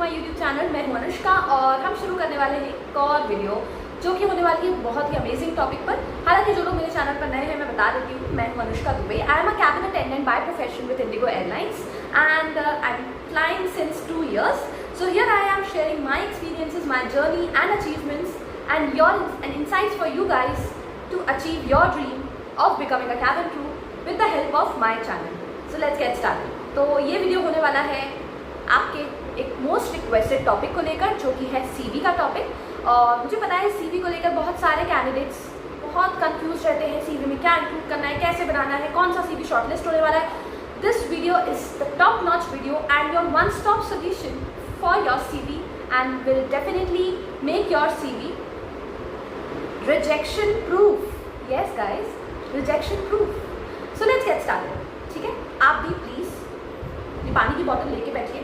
My YouTube channel. मैं हूं अनुष्का और हम शुरू करने वाले हैं एक और वीडियो जो कि होने वाली है बहुत ही अमेजिंग टॉपिक पर। हालांकि जो लोग मेरे चैनल पर नए हैं मैं बता देती हूँ, मैं हूं Anushka Dubey. I am a cabin attendant by profession with Indigo airlines and I am flying since 2 years. So here I am sharing my experiences, my journey and achievements and insights for you guys to achieve your dream of becoming a cabin crew with the help of my channel. So let's get started. तो ये video होने वाला है आपके एक most requested topic को लेकर, जो कि है सीवी का टॉपिक। और मुझे पता है सीवी को लेकर बहुत सारे कैंडिडेट्स बहुत कंफ्यूज रहते हैं, सीवी में क्या इंक्लूड करना है, कैसे बनाना है, कौन सा सीवी शॉर्टलिस्ट होने वाला है। This video is the top notch video and your one stop solution for your CV and will definitely make your CV rejection proof. Yes guys, rejection proof. So let's get started. ठीक है, आप भी please पानी की बोतल लेके बैठिए,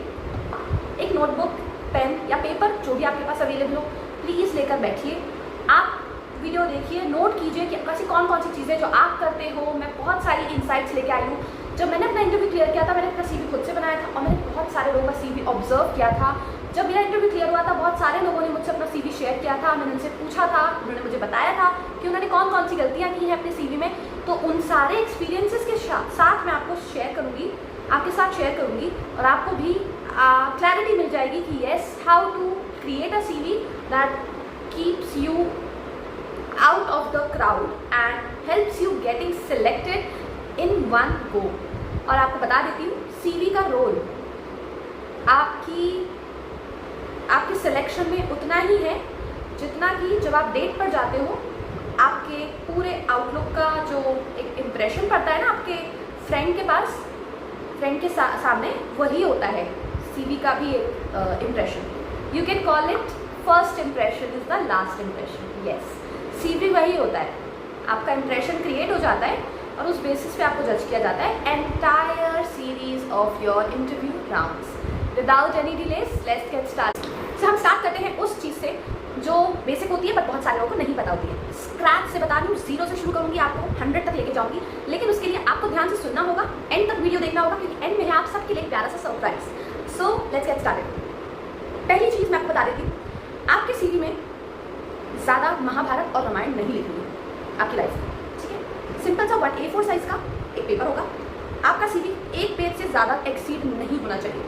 एक नोटबुक, पेन या पेपर जो भी आपके पास अवेलेबल हो प्लीज़ लेकर बैठिए। आप वीडियो देखिए, नोट कीजिए कि कैसी कौन कौन सी चीज़ें जो आप करते हो। मैं बहुत सारी इंसाइट्स लेके आई हूँ। जब मैंने अपना इंटरव्यू क्लियर किया था, मैंने अपना सीवी खुद से बनाया था और मैंने बहुत सारे लोगों का सीवी ऑब्जर्व किया था। जब मेरा इंटरव्यू क्लियर हुआ था, बहुत सारे लोगों ने मुझसे अपना सीवी शेयर किया था। मैंने उनसे पूछा था, उन्होंने मुझे बताया था कि उन्होंने कौन कौन सी गलतियाँ की हैं अपने सीवी में। तो उन सारे एक्सपीरियंसेस के साथ मैं आपको शेयर करूँगी, आपके साथ शेयर करूँगी और आपको भी क्लैरिटी मिल जाएगी कि yes, how to create a CV that keeps you out of the crowd and helps you getting selected in one go. और आपको बता देती हूँ, सीवी का रोल आपके सिलेक्शन में उतना ही है जितना कि जब आप डेट पर जाते हो आपके पूरे आउटलुक का जो एक इम्प्रेशन पड़ता है ना आपके फ्रेंड के पास, फ्रेंड के सामने, वही होता है सीवी का भी एक impression. You can call it first impression is the last impression. Yes, CV वही होता है, आपका इम्प्रेशन क्रिएट हो जाता है और उस बेसिस पे आपको जज किया जाता है entire series of your interview rounds. Without any delays let's get start. तो हम स्टार्ट करते हैं उस चीज़ से जो बेसिक होती है पर बहुत सारे लोगों को नहीं पता होती है। स्क्रैच से बता दूँ, 0 से शुरू करूँगी, आपको 100 तक लेके जाऊँगी, लेकिन उसके लिए आपको ध्यान से सुनना होगा, एंड तक वीडियो देखना होगा क्योंकि एंड में है आप सबके लिए प्यारा सा surprise. So let's get started. पहली चीज़ मैं आपको बता देती हूँ, आपके सीवी में ज़्यादा महाभारत और रामायण नहीं लिखनी आपकी लाइफ में। ठीक है, सिंपल सा A4 साइज का एक पेपर होगा। आपका सीवी एक पेज से ज़्यादा एक्सीड नहीं होना चाहिए।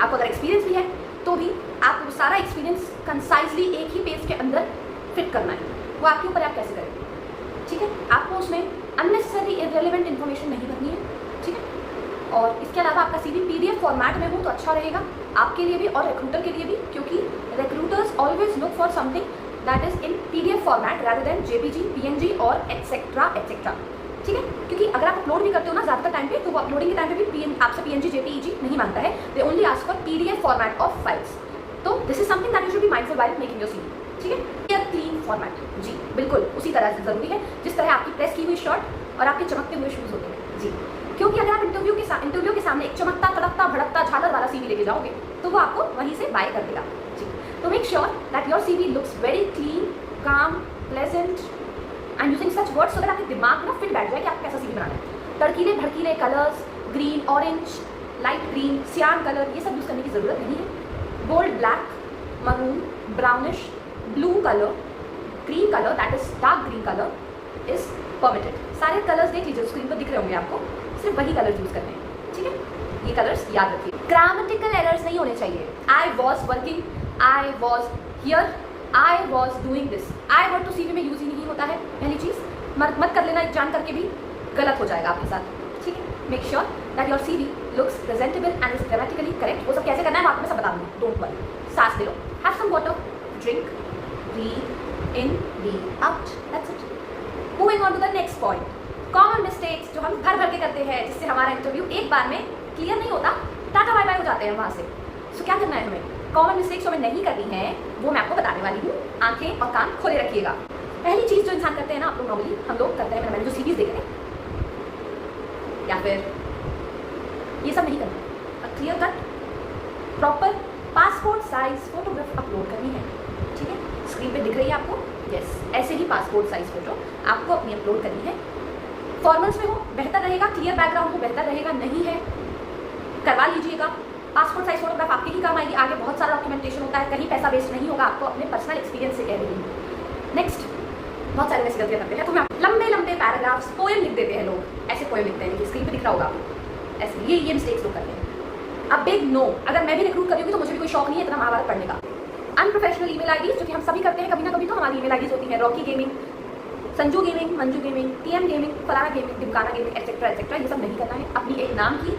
आपको अगर एक्सपीरियंस भी है तो भी आपको सारा एक्सपीरियंस कंसाइजली एक ही पेज के अंदर फिट करना है। वो आपके ऊपर आप कैसे करेंगे। ठीक है, आपको उसमें अननेसेसरी इररिलेवेंट इन्फॉर्मेशन नहीं भरनी है। ठीक है, और इसके अलावा आपका सीवी PDF फॉर्मेट में हो तो अच्छा रहेगा आपके लिए भी और रिक्रूटर के लिए भी, क्योंकि recruiters always look for something that is in PDF format rather than JPG, PNG और एक्सेट्रा एक्सेट्रा। ठीक है, क्योंकि अगर आप अपलोड भी करते हो ना ज़्यादातर टाइम पे, तो वो अपलोडिंग के टाइम पे भी आपसे PNG, JPEG नहीं मांगता है। They only ask for PDF format of files. तो this is something that you should be mindful while making your CV. ठीक है, क्लीन फॉर्मेट, जी बिल्कुल उसी तरह से ज़रूरी है जिस तरह आपकी प्रेस की हुई शर्ट और आपके चमकते हुए शूज़ होते हैं। जी, क्योंकि अगर आप इंटरव्यू के सामने एक चमकता, तड़कता, भड़कता, झालर वाला सीवी लेके जाओगे तो वो आपको वहीं से बाय कर देगा। जी, तो make sure that your CV looks very clean, काम, pleasant and using such words so that आपके दिमाग में फिट बैठ जाए कि आपको कैसा सीवी बनाना है। तड़कीले भड़कीले colours, green, orange, light green, cyan colour, ये सब यूज़ करने की ज़रूरत नहीं है। Bold black, maroon, brownish, blue colour, green colour that is dark green colour is permitted. सारे कलर्स देख लीजिए, स्क्रीन पर दिख रहे होंगे आपको, सिर्फ वही कलर्स यूज़ करने हैं। ठीक है, ये कलर्स याद रखिए। ग्रामेटिकल एरर्स नहीं होने चाहिए। I was working, I was here, I was doing this, I word तो सीवी में यूज़ ही नहीं होता है। पहली चीज़ मत कर लेना, जान करके भी गलत हो जाएगा आपके साथ। ठीक है, make sure that your CV looks presentable and is grammatically correct. वो सब कैसे करना है मैं आपको मैं सब बता दूँगी, डोंट वरी। सांस ले लो, have some water, drink, breathe in, breathe out, that's it. Moving on to the next point, common mistakes जो हम भर के करते हैं जिससे हमारा इंटरव्यू एक बार में क्लियर नहीं होता, टाटा बाय बाय हो जाते हैं वहाँ से। सो क्या करना है हमें, कॉमन मिस्टेक्स हमें नहीं करनी है, वो मैं आपको बताने वाली हूँ। आंखें और कान खोले रखिएगा। पहली चीज़ जो इंसान करते हैं ना, आप लोग नॉर्मली हम लोग करते हैं, मैंने जो सीरीज देखे थे या फिर ये सब नहीं करना, clear cut proper passport size photograph upload करनी है। ठीक है, स्क्रीन पे दिख रही है आपको, यस, ऐसे ही पासपोर्ट साइज फोटो आपको अपनी अपलोड करनी है। फॉर्मल्स में हो बेहतर रहेगा, क्लियर बैकग्राउंड हो बेहतर रहेगा, नहीं है करवा लीजिएगा। पासपोर्ट साइज फोटोग्राफ आपके ही काम आएगी, आगे बहुत सारा डॉक्यूमेंटेशन होता है, कहीं पैसा वेस्ट नहीं होगा, आपको अपने पर्सनल एक्सपीरियंस से कह रही हूँ। नेक्स्ट, बहुत सारे वैसे गलतियाँ करते हैं, तो लंबे लंबे पैराग्राफ्स पोएम लिख देते हैं लोग, ऐसे पोएम लिखते हैं, स्क्रीन पे दिख रहा होगा आपको, ऐसे ये मिस्टेक्स लोग करते हैं। अब बिग नो, अगर मैं भी रिक्रूट करूँगी तो मुझे भी कोई शौक नहीं है इतना महाभारत पढ़ने का। अनप्रोफेशनल ईमेल आईडीज, जो कि हम सभी करते हैं कभी ना कभी, तो हमारी ईमेल आईडीज होती है Rocky gaming, Sanju gaming, Manju gaming, TM gaming, फलाना गेमिंग, डिमकाना गेमिंग, एक्सेट्रा एक्सेट्रा, ये सब नहीं करना है। अपनी एक नाम की,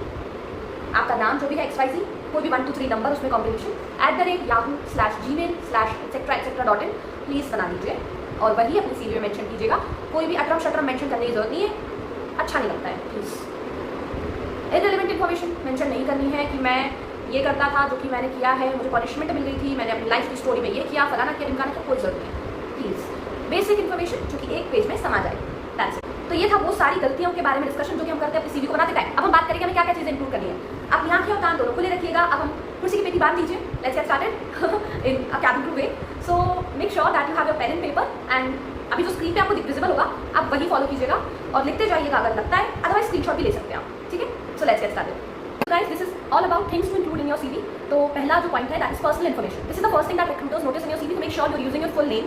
आपका नाम जो भी है XYZ, कोई भी 1 2 3 नंबर उसमें कॉम्बिनेशन @yahoo/gmail/etc etc.in प्लीज़ बना लीजिए और वही अपनी CV में मेंशन कीजिएगा। कोई भी अटरम शटरम मेंशन करने की जरूरत नहीं है, अच्छा नहीं लगता है प्लीज़। इररिलेवेंट इन्फॉर्मेशन मेंशन नहीं करनी है कि मैं ये करता था जो कि मैंने किया है, मुझे पनिशमेंट मिल गई थी, मैंने अपनी लाइफ की स्टोरी में ये किया, फलाना किया, ढिमकाना किया, कोई जरूरत नहीं है प्लीज़। बेसिक इन्फॉर्मेशन जो कि एक पेज में समा जाए, दैट्स इट। तो ये था वो सारी गलतियों के बारे में डिस्कशन जो कि हम करते हैं अपनी CV को बनाते टाइम। अब हम बात करेंगे हमें क्या क्या चीज़ें इंक्लूड करनी है। आप आँखें और कान दोनों खुले रखिएगा। अब हम कुर्सी की पेटी बांध दीजिए, let's get started in a cabin crew way. So make sure that you have your pen and paper, and अभी जो स्क्रीन पे आपको विजिबल होगा आप वही फॉलो कीजिएगा और लिखते जाइएगा अगर लगता है, अदरवाइज स्क्रीनशॉट भी ले सकते हैं आप, ठीक है। So let's get started guys, this is all about things to include in your CV। तो पहला जो पॉइंट है that is personal information. This is the first thing that recruiters notice in your CV, to make sure you are using your full name.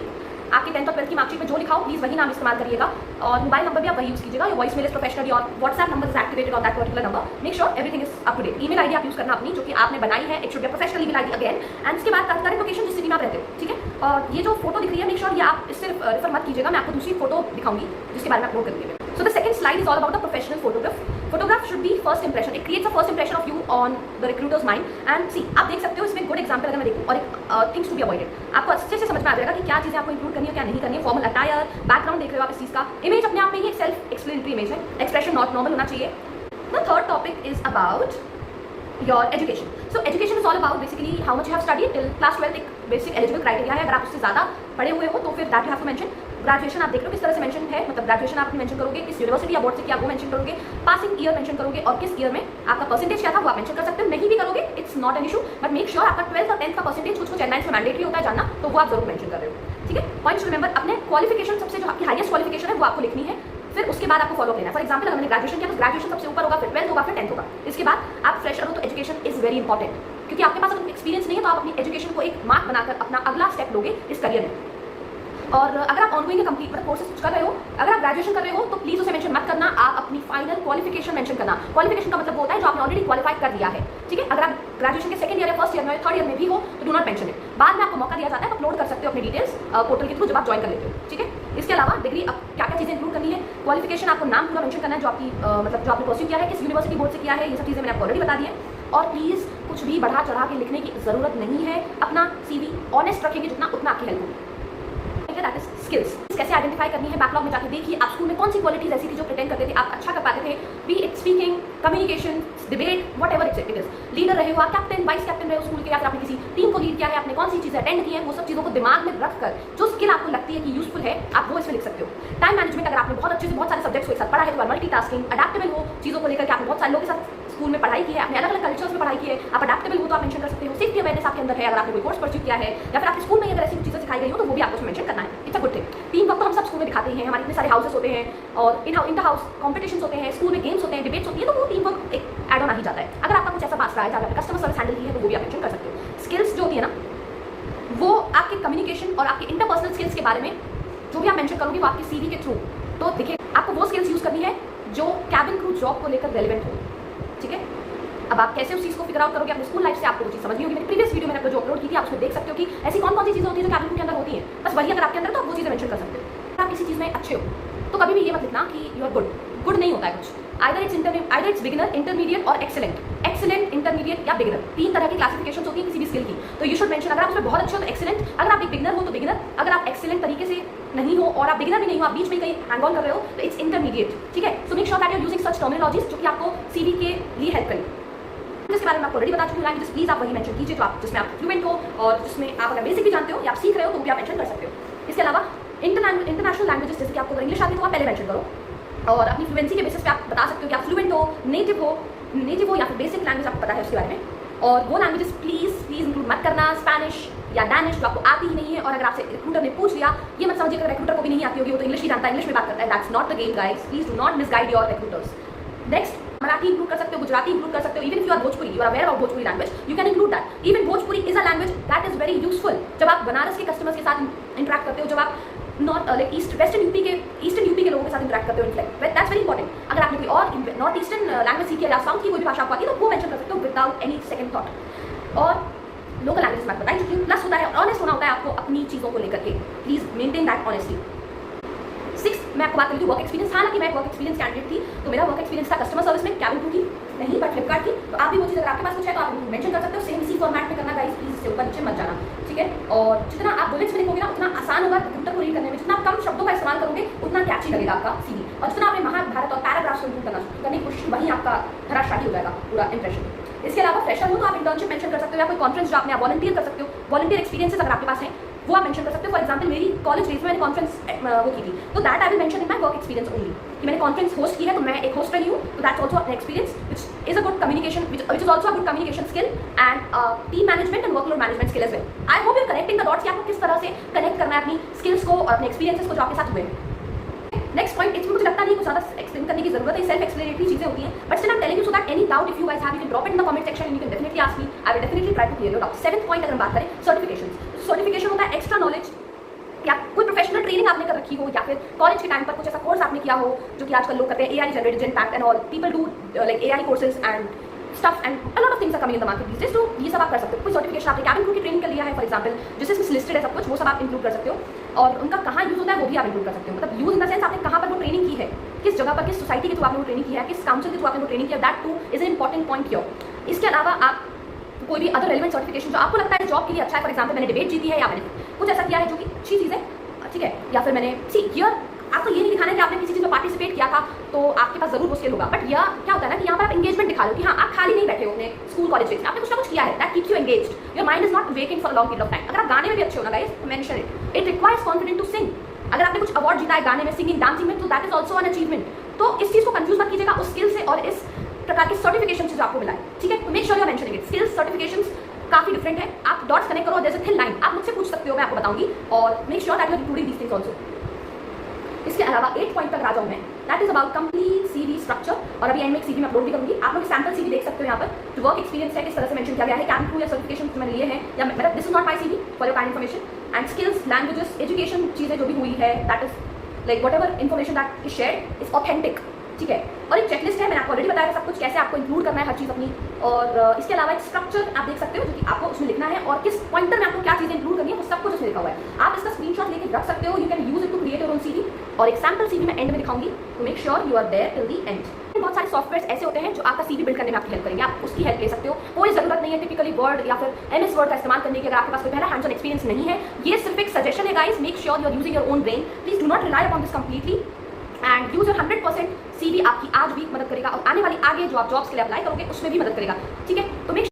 आपके 10th और 12th की marksheet में जो लिखा हो प्लीज़ वही नाम इस्तेमाल करिएगा, और मोबाइल नंबर भी आप वही यूज़ कीजिएगा। Your voice mail is professional, और WhatsApp number is activated on that particular number. Make sure everything is up to date. Email ID आप यूज़ करना अपनी जो कि आपने बनाई है, it should be professional email ID again, and उसके बाद करंट लोकेशन जिस सिटी में आप रहते हो, ठीक है। और ये जो फोटो दिख रही है, मेक श्योर ये आप इससे रेफर मत कीजिएगा, मैं आपको दूसरी फोटो दिखाऊंगी जिसके बारे में अपलोड करेंगे। So the second slide is all about the professional photograph. Photograph should be first impression. It creates a first impression of you on the recruiter's mind. And see, आप देख सकते हो इसमें गुड एग्जाम्पल अगर मैं देखूँ, और एक थिंग्स टू बी अवॉइडेड, आपको अच्छे से समझ में आ जाएगा कि क्या चीज़ें आपको इंक्लूड करनी है क्या नहीं करनी है। फॉर्मल अटायर, बैकग्राउंड देख रहे हो आप इस चीज़ का, इमेज अपने आप में ही एक सेल्फ एक्सप्लेनेटरी इमेज है, एक्सप्रेशन नॉट नॉर्मल होना चाहिए। The third topic is about your education. So education is all about basically how much you have studied till class 12। एक बेसिक एलिजिबल क्राइटेरिया है, अगर आप उससे ज़्यादा पढ़े हुए हो तो फिर that you have to mention. Graduation आप देख रहे हो किस तरह से मेंशन है, मतलब ग्रेजुएशन आप मेंशन करोगे, किस यूनिवर्सिटी या बोर्ड से किया वो मेंशन करोगे, पासिंग ईयर मेंशन करोगे, और किस ईयर में आपका परसेंटेज क्या था वो आप मेंशन कर सकते हो। नहीं भी करोगे it's not an issue, but make sure आपका 12th और 10th का परसेंटेज कुछ एडवांस में मैंडेटरी होता है जानना, तो वो आप जरूर मेंशन कर रहे हो, ठीक है। पॉइंट्स टू रिमेंबर, अपने क्वालिफिकेशन सबसे जो आपकी हाईएस्ट क्वालिफिकेशन है वो आपको लिखनी है, फिर उसके बाद आपको फॉलो करना है। फॉर एग्जाम्पल अगर मैंने ग्रेजुएशन किया तो ग्रेजुएशन सबसे ऊपर होगा, फिर 12th होगा, फिर 10th होगा। इसके बाद आप फ्रेशर हो तो एजुकेशन इज वेरी इंपॉर्टेंट, क्योंकि आपके पास अगर एक्सपीरियंस नहीं है तो आप अपनी एजुकेशन को एक मार्क बनाकर अपना अगला स्टेप लोगे इस करियर में। और अगर आप ऑनगोइंग कंप्लीट मतलब कोर्सेज कर रहे हो, अगर आप ग्रेजुएशन कर रहे हो तो प्लीज उसे मेंशन मत करना, आप अपनी फाइनल क्वालिफिकेशन मेंशन करना। क्वालिफिकेशन का मतलब होता है जो आपने ऑलरेडी क्वालिफाई कर दिया है, ठीक है। अगर आप ग्रेजुएशन के सेकंड ईयर या फर्स्ट ईयर में, थर्ड ईयर में भी हो तो डू नॉट मेंशन इट। बाद में आपको मौका दिया जाता है, अपलोड कर सकते हो अपनी डिटेल्स पोर्टल के थ्रू जब आप ज्वाइन कर लेते हो, ठीक है। इसके अलावा डिग्री अब क्या क्या चीज़ें इंक्लूड करनी है, क्वालिफिकेशन आपको नाम पूरा मेंशन करना है जो आपकी मतलब जो आपने परस्यू किया है, किस यूनिवर्सिटी बोर्ड से किया है, ये सब चीज़ें मैंने आपको ऑलरेडी बता दी है। और प्लीज़ कुछ भी बढ़ा चढ़ा के लिखने की ज़रूरत नहीं है, अपना CV ऑनेस्ट रखेंगे जितना उतना आपकी हेल्प होगी। दैट इज स्किल्स, कैसे आइडेंटिफाई करनी है, बैकलॉग में जाके देखिए आप स्कूल में कौन सी क्वालिटीज ऐसी थी जो प्रिटेंड करते थे आप अच्छा कर पाते थे, B it speaking, communication, debate, what ever it is. Leader रहे हो आप, कैप्टन वाइस कैप्टन रहे हो स्कूल के, या फिर आपने किसी टीम को लीड किया है, आपने कौन सी चीज़ें अटेंड की है, वो सब चीज़ों को दिमाग में रखकर जो स्किल आपको लगती है कि यूजफुल है आप वो इसमें लिख सकते हो। टाइम मैनेजमेंट, अगर आपने बहुत अच्छे से बहुत सारे सब्जेक्ट्स को एक साथ पढ़ा है तो मल्टीटास्किंग, अडैप्टेबल हो चीज़ों को लेकर के, आपने बहुत सारे लोगों के साथ स्कूल में पढ़ाई की है, आपने अलग अलग कल्चर्स में पढ़ाई की है, आप अडैप्टेबल हो तो आप मेंशन कर सकते हो। सेफ्टी अवेयरनेस आपके अंदर है, अगर आपने कोई कोर्स परस्यू किया है या फिर आपके स्कूल में अगर ऐसी चीज़ें सिखाई गई हो तो वो भी आपको उसमें मेंशन करना है। It's a good thing. Team work तो हम सब स्कूल में दिखाते हैं, हमारे इतने सारे हाउसेस होते हैं और इंटर हाउस कॉम्पिटिशन होते हैं, स्कूल में गेम्स होते हैं, डिबेट्स होती है, तो वो टीम वर्क एक एड ऑन आ ही जाता है। अगर आपका कुछ ऐसा पास रहा है जहाँ आपने कस्टमर सर्विस हैंडल की है तो वो भी आप मेंशन कर सकते हो। स्किल्स जो होती है ना, वो आपके कम्युनिकेशन और आपके इंटरपर्सनल स्किल्स के बारे में जो भी आप मेंशन करोगे वो आपके CV के थ्रू, तो देखिए आपको वो स्किल्स यूज़ करनी है जो कैबिन क्रू जॉब को लेकर रेलिवेंट हो, ठीक है। अब आप कैसे उस चीज़ को फिगर आउट करोगे अपने स्कूल लाइफ से, आपको वो चीज़ समझनी होगी। मेरी प्रीवियस वीडियो मैंने जो अपलोड की थी आप उसमें देख सकते हो कि ऐसी कौन कौन सी चीज़ें होती हैं जो कैबिन क्रू के अंदर होती हैं, बस वही अगर आपके अंदर तो आप वो चीज़ें मेंशन कर सकते हो। अगर आप किसी चीज़ में अच्छे हो तो कभी भी ये मत लिखना कि यू आर गुड नहीं होता है कुछ, आइदर इट्स बिगिनर, इंटरमीडिएट और एक्सेलेंट। एक्सेलेंट, इंटरमीडिएट या बिगिनर, 3 तरह की क्लासिफिकेशन होती है किसी भी स्किल की, तो यू शुड मेंशन। अगर आप उसमें बहुत अच्छे हो तो एक्सेलेंट, अगर आप एक बिगिनर हो तो बिगिनर, अगर आप एक्सेलेंट तरीके से नहीं हो और आप बिगिनर भी नहीं हो, आप बीच में कहीं हैंग ऑन कर रहे हो तो इट्स इंटरमीडिएट, ठीक है। So make sure that you are using such terminologies जो कि आपको CV के लिए हेल्प करें। इसके बारे में आपको ऑलरेडी बता चुकी हूँ लैंग्वेज, प्लीज आप वही मेंशन कीजिए जो आप जिसमें आप फ्लुएंट हो और जिसमें आप अगर बेसिक भी जानते हो या आप सीख रहे हो तो वो भी आप मेंशन कर सकते हो। इसके अलावा इंटरनेशनल लैंग्वेजेस, जैसे कि आपको अगर इंग्लिश आती है तो आप पहले मेंशन करो, और अपनी फ्लुएंसी के बेसिस पे आप बता सकते हो कि आप फ्लुएंट हो, नेटिव हो या फिर बेसिक लैंग्वेज आपको पता है उसके बारे में। और वो लैंग्वेजेस प्लीज इंक्लूड मत करना स्पेनिश या डैनिश जो आपको आती ही नहीं है, और अगर आपसे रिक्रूटर ने पूछ लिया, ये मत समझिए कि रिक्रूटर को भी नहीं आती होगी, वो तो इंग्लिश ही जानता है, इंग्लिश में बात करता है, that's not the game guys, please do not misguide your recruiters. Next Marathi include कर सकते हो, गुजराती इंक्लूड कर सकते हो, even if you are Bhojpuri, you are aware of Bhojpuri language, you can include that. Even Bhojpuri is a language that is very useful जब आप बनारस के customers के साथ इंटरेक्ट करते हो, जब आप नॉर्थ लाइक ईस्टर्न यूपी के लोगों के साथ इंटरेक्ट करते हो, इनफैक्ट दैट्स वेरी इंपॉर्टेंट। अगर आपने कोई और नॉर्थ ईस्टर्न लैंग्वेज सीखी है या साउथ की कोई भी भाषा आपको आती है तो वो मेंशन कर सकते हो विदाउट एनी सेकंड थॉट। और लोकल लैंग्वेज में बताई चुकी हूँ। प्लस होता है ऑनेस्ट होना होता है आपको अपनी चीज़ों को लेकर के, प्लीज मेंटेन दैट ऑनेस्टी। 6 मैं आपको बात करी थी वर्क एक्सपीरियंस। हालांकि मैं वर्क एक्सपीरियंस कैंडिडेट थी तो मेरा वर्क एक्सपीरियंस था कस्टमर सर्विस में, कैबिन क्रू की नहीं बट फ्लिपकार्ट की। तो आप भी वो चीज़ अगर आपके पास कुछ है तो आप मेंशन कर सकते हो, सेम इसी फॉर्मेट में करना गाइस, प्लीज इससे ऊपर नीचे मत जाना, ठीक है। और जितना आप बुलेट्स में लिखोगे ना उतना आसान होगा रिक्रूटर को रीड करने में, जितना कम शब्दों का इस्तेमाल करोगे उतना कैची लगेगा आपका सीवी, और जितना आपने महाभारत और पैराग्राफ्स को इंक्लूड करने की कोशिश वहीं आपका धराशाही हो जाएगा पूरा इंप्रेशन। इसके अलावा फ्रेशर हो तो आप इंटर्नशिप मेंशन कर सकते हो, या कोई कॉन्फ्रेंस जो आपने वॉलंटियर कर सकते हो, वॉलंटियर एक्सपीरियंसेस अगर आपके पास हैं वो आप मेंशन कर सकते हो। फॉर एग्जांपल मेरी कॉलेज डेज में मैंने कॉन्फ्रेंस वो की थी, तो that I will mention in my work experience only कि मैंने कॉन्फ्रेंस होस्ट की है, तो मैं एक होस्ट रही हूँ, तो that's also an experience which is a good communication, which is also a good communication skill and team management and workload management skill as well. I hope you are connecting the dots कि आपको किस तरह से connect करना है अपनी skills को और अपने एक्सपीरियंसेस को जो आपके साथ हुए हैं। नेक्स्ट पॉइंट, इसमें मुझे लगता नहीं कुछ ज़्यादा एक्सप्लेन करने की जरूरत है, सेल्फ एक्सप्लेनेटरी चीजें होती हैं, but still I am telling you so that any doubt if you guys have, you can drop it in the comment section and you can definitely ask me, I will definitely try to clear your doubt. 7th point अगर हम बात करें certification, certification होता है extra knowledge या कोई professional training आपने कर रखी हो, या फिर कॉलेज के टाइम पर कुछ ऐसा कोर्स आपने किया हो जो कि आजकल लोग करते हैं, AI generated impact and all, people do like AI courses and stuff and a lot of things are coming in the market these days, तो ये सब आप कर सकते हो। कोई सर्टिफिकेशन आपने कैबिन क्रू की ट्रेनिंग कर लिया है फॉर एग्जांपल, जिसमें लिस्टेड है सब कुछ, वो सब आप इंक्लूड कर सकते हो, और उनका कहाँ यूज होता है वो भी आप इंक्लूड कर सकते हो। मतलब यूज इन द सेंस आपने कहाँ पर वो ट्रेनिंग की है, किस जगह पर, किस सोसाइटी के थ्रू आपने वो ट्रेनिंग की है, किस काउंसिल के थ्रू आपने वो ट्रेनिंग किया, that two is an important point here. इसके अलावा आप कोई भी अदर रेलिवेंट सर्टिफिकेशन जो आपको लगता है जॉब के लिए अच्छा है, फॉर एग्जांपल मैंने डिबेट जीती है या मैंने कुछ ऐसा किया है जो कि अच्छी चीज़ है, ठीक है, या फिर मैंने सी हियर आपको ये नहीं दिखाना है कि आपने किसी चीज़ में पार्टिसिपेट किया था तो आपके पास जरूर वो स्किल होगा, बट यह क्या होता है ना कि यहाँ पर आप एंगेजमेंट दिखा लो कि हाँ आप खाली नहीं बैठे हो अपने स्कूल कॉलेज में, आपने कुछ ना कुछ किया है, that keeps you engaged, your mind is not vacant for long period of time. अगर आप गाने में भी अच्छे हो ना guys, mention it, it requires confidence to sing. अगर आपने कुछ अवार्ड जीता है गाने में, सिंगिंग, डांसिंग में, तो that is also an achievement. तो इस चीज़ को कंफ्यूज मत कीजिएगा उस स्किल से और इस प्रकार के सर्टिफिकेशन से जो आपको मिला है, ठीक है। तो make sure you are mentioning it, skills certifications काफी डिफरेंट है, आप डॉट्स कनेक्ट करो, there is a thin line, आप मुझसे पूछ सकते हो, मैं आपको बताऊंगी, और make sure that you are including these things also. इसके अलावा 8 पॉइंट तक आ जाऊँ मैं, that is about complete CV structure, और अभी एंड में एक सीवी में अपलोड भी करूंगी, आप लोग सैंपल सीवी देख सकते हो यहाँ पर, जो वर्क एक्सपीरियंस है किस तरह से मेंशन किया गया है, कैबिन क्रू या सर्टिफिकेशन मैंने लिए हैं, या मतलब this is not my CV for your kind information, and skills, languages, education चीजें जो भी हुई है, that is like what ever information that is shared is authentic, ठीक है। और एक चेकलिस्ट है, मैंने आपको ऑलरेडी बताया सब कुछ कैसे आपको इंक्लूड करना है हर चीज़ अपनी, और इसके अलावा एक स्ट्रक्चर आप देख सकते हो जो कि आपको उसमें लिखना है और किस पॉइंटर में आपको क्या चीज़ें इंक्लूड करनी है वो सब कुछ उसमें लिखा हुआ है। आप इसका स्क्रीनशॉट लेके रख सकते हो, you can use it to create your own CV, और एक सैंपल सीवी मैं एंड में दिखाऊंगी, तो make sure you are there till the end. बहुत सारे सॉफ्टवेयर ऐसे होते हैं जो आपका सीवी बिल्ड करने में आपकी हेल्प करेंगे, आप उसकी हेल्प ले सकते हो, कोई जरूरत नहीं है टिपिकली वर्ड या फिर एमएस वर्ड का इस्तेमाल करने की, अगर आपके पास कोई पहला हैंड्स ऑन एक्सपीरियंस नहीं है। ये सिर्फ एक सजेशन है guys, make sure you are using your own brain, please do not rely upon this completely and use your 100%। CV आपकी आज भी मदद करेगा और आने वाली आगे जो आप जॉब्स के लिए अप्लाई करोगे उसमें भी मदद करेगा, ठीक है। तो make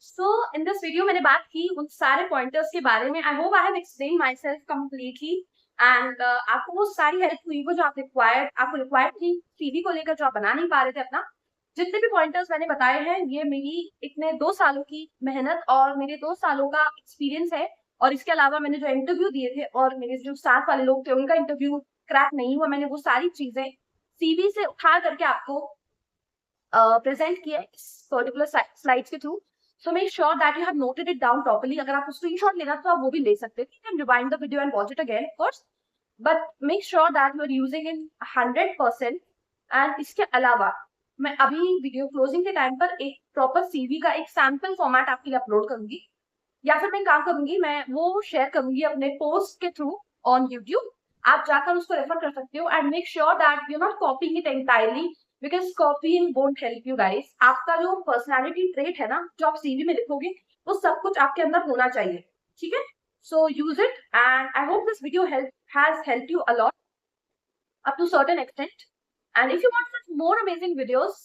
so in this video मैंने बात की उन सारे पॉइंटर्स के बारे में, I hope I have explain my self completely and आपको वो सारी हेल्प हुई वो जो आपको रिक्वायर्ड थी सीवी को लेकर, जो आप बना नहीं पा रहे थे अपना। जितने भी पॉइंटर्स मैंने बताए हैं ये मेरी इतने 2 सालों की मेहनत और मेरे 2 सालों का एक्सपीरियंस है, और इसके अलावा मैंने जो इंटरव्यू दिए थे और मेरे जो साथ वाले लोग थे उनका इंटरव्यू क्रैक नहीं हुआ, मैंने वो सारी चीजें सीवी से उठा करके आपको प्रेजेंट किया इस पर्टिकुलर स्लाइड्स के through. So make sure that you have noted it down properly. अगर आपको स्क्रीनशॉट लेना तो आप वो भी ले सकते हैं, you can rewind the video and watch it again of course, but make sure that you are using in 100%। And इसके अलावा मैं अभी वीडियो क्लोजिंग के टाइम पर एक प्रॉपर सीवी का एक सैंपल फॉर्मेट आपके लिए अपलोड करूंगी, या फिर मैं काम करूंगी, मैं वो शेयर करूंगी अपने पोस्ट के थ्रू ऑन यूट्यूब, आप जाकर उसको रेफर कर सकते हो। And make sure that you not copying it entirely because copying won't help you guys. आपका जो पर्सनालिटी ट्रेट है ना जो आप सीवी में लिखोगे वो सब कुछ आपके अंदर होना चाहिए, ठीक है। So use it and I hope this video has helped you a lot up to certain extent. And if you want such more amazing videos,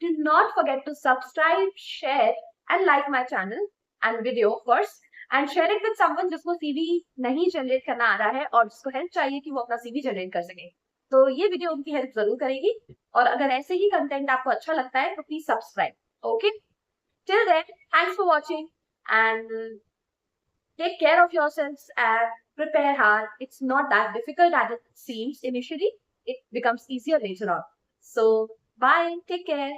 do not forget to subscribe, share and like my channel and video of course, and share it with someone जिसको CV नहीं generate करना आ रहा है और जिसको help चाहिए कि वो अपना CV जनरेट कर सके, तो ये वीडियो उनकी हेल्प जरूर करेगी। और अगर ऐसे ही कंटेंट आपको अच्छा लगता है तो please subscribe. Okay, till then thanks for watching and take care of yourselves and prepare hard. It's not that difficult as it seems initially. It becomes easier later on. So bye, take care.